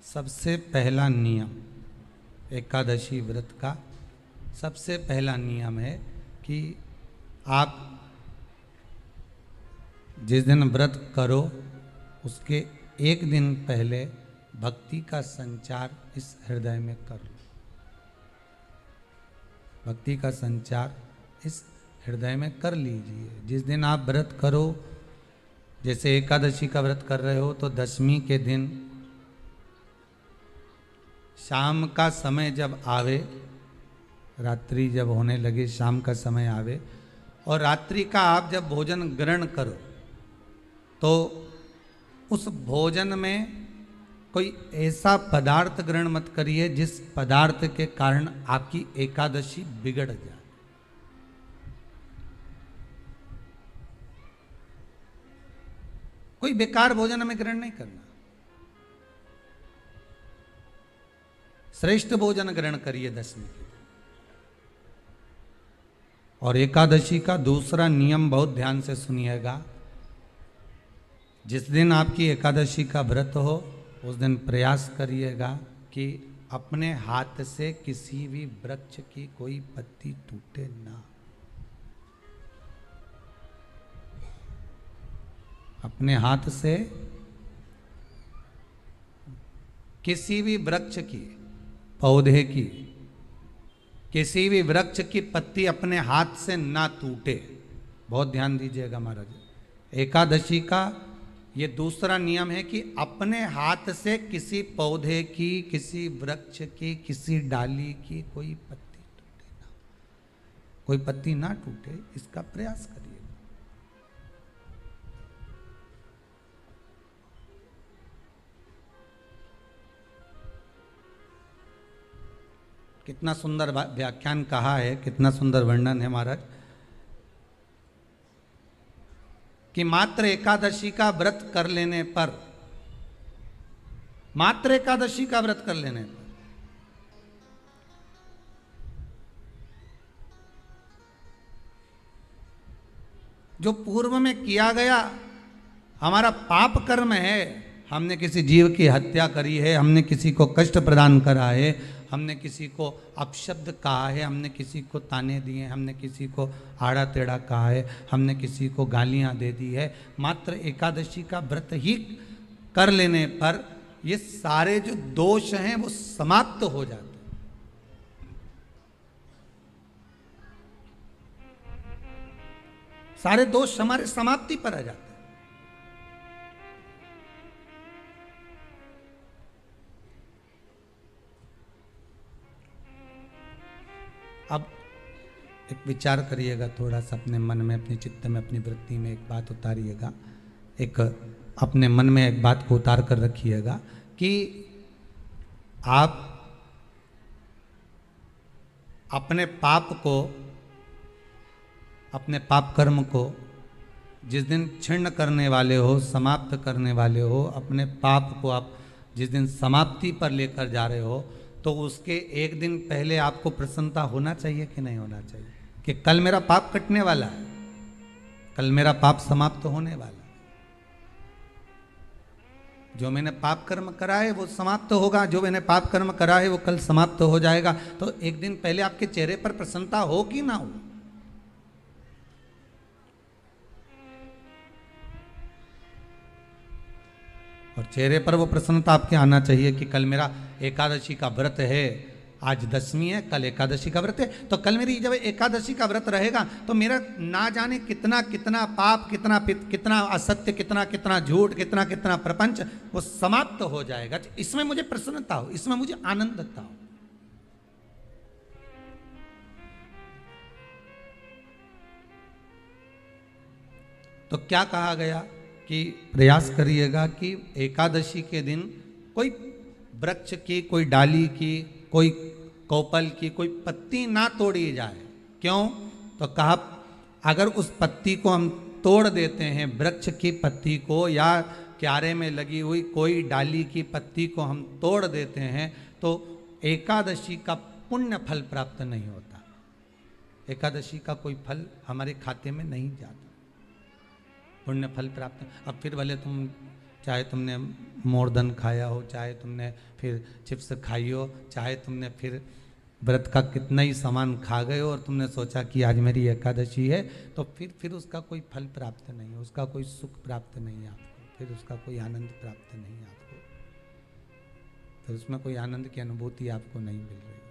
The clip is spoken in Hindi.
सबसे पहला नियम एकादशी व्रत का सबसे पहला नियम है कि आप जिस दिन व्रत करो उसके एक दिन पहले भक्ति का संचार इस हृदय में कर लो। भक्ति का संचार इस हृदय में कर लीजिए। जिस दिन आप व्रत करो, जैसे एकादशी का व्रत कर रहे हो तो दशमी के दिन शाम का समय जब आवे, रात्रि जब होने लगे, शाम का समय आवे और रात्रि का आप जब भोजन ग्रहण करो तो उस भोजन में कोई ऐसा पदार्थ ग्रहण मत करिए जिस पदार्थ के कारण आपकी एकादशी बिगड़ जाए। कोई बेकार भोजन में ग्रहण नहीं करना, श्रेष्ठ भोजन ग्रहण करिए दशमी के। और एकादशी का दूसरा नियम बहुत ध्यान से सुनिएगा। जिस दिन आपकी एकादशी का व्रत हो उस दिन प्रयास करिएगा कि अपने हाथ से किसी भी वृक्ष की कोई पत्ती टूटे ना। अपने हाथ से किसी भी वृक्ष की, पौधे की, किसी भी वृक्ष की पत्ती अपने हाथ से ना टूटे। बहुत ध्यान दीजिएगा महाराज। एकादशी का ये दूसरा नियम है कि अपने हाथ से किसी पौधे की, किसी वृक्ष की, किसी डाली की कोई पत्ती टूटे ना, कोई पत्ती ना टूटे, इसका प्रयास करिए। कितना सुंदर व्याख्यान कहा है, कितना सुंदर वर्णन है महाराज कि मात्र एकादशी का व्रत कर लेने पर, मात्र एकादशी का व्रत कर लेने पर जो पूर्व में किया गया हमारा पाप कर्म है, हमने किसी जीव की हत्या करी है, हमने किसी को कष्ट प्रदान करा है, हमने किसी को अपशब्द कहा है, हमने किसी को ताने दिए, हमने किसी को आड़ा टेढ़ा कहा है, हमने किसी को गालियां दे दी है, मात्र एकादशी का व्रत ही कर लेने पर ये सारे जो दोष हैं वो समाप्त हो जाते हैं। सारे दोष हमारे समाप्ति पर आ जाते हैं। अब एक विचार करिएगा थोड़ा सा अपने मन में, अपने चित्त में, अपनी वृत्ति में एक बात उतारिएगा। एक अपने मन में एक बात को उतार कर रखिएगा कि आप अपने पाप को, अपने पाप कर्म को जिस दिन क्षीण करने वाले हो, समाप्त करने वाले हो, अपने पाप को आप जिस दिन समाप्ति पर लेकर जा रहे हो तो उसके एक दिन पहले आपको प्रसन्नता होना चाहिए कि नहीं होना चाहिए कि कल मेरा पाप कटने वाला है, कल मेरा पाप समाप्त होने वाला है। जो मैंने पाप कर्म करा है वो समाप्त होगा, जो मैंने पाप कर्म करा है वो कल समाप्त हो जाएगा। तो एक दिन पहले आपके चेहरे पर प्रसन्नता हो कि ना हो। और चेहरे पर वो प्रसन्नता आपके आना चाहिए कि कल मेरा एकादशी का व्रत है, आज दशमी है, कल एकादशी का व्रत है, तो कल मेरी जब एकादशी का व्रत रहेगा तो मेरा ना जाने कितना कितना पाप, कितना असत्य, कितना झूठ, कितना प्रपंच वो समाप्त हो जाएगा। इसमें मुझे प्रसन्नता हो, इसमें मुझे आनंदता हो। तो क्या कहा गया कि प्रयास करिएगा कि एकादशी के दिन कोई वृक्ष की, कोई डाली की, कोई कोपल की कोई पत्ती ना तोड़ी जाए। क्यों? तो कहा अगर उस पत्ती को हम तोड़ देते हैं, वृक्ष की पत्ती को या क्यारे में लगी हुई कोई डाली की पत्ती को हम तोड़ देते हैं तो एकादशी का पुण्य फल प्राप्त नहीं होता। एकादशी का कोई फल हमारे खाते में नहीं जाता, पुण्य फल प्राप्त। अब फिर भले तुम चाहे तुमने मोरदन खाया हो, चाहे तुमने फिर चिप्स खाई हो, चाहे तुमने फिर व्रत का कितना ही सामान खा गए हो और तुमने सोचा कि आज मेरी एकादशी है, तो फिर उसका कोई फल प्राप्त नहीं है, उसका कोई सुख प्राप्त नहीं है आपको, फिर उसका कोई आनंद प्राप्त नहीं है आपको, फिर उसमें कोई आनंद की अनुभूति आपको नहीं मिल रही।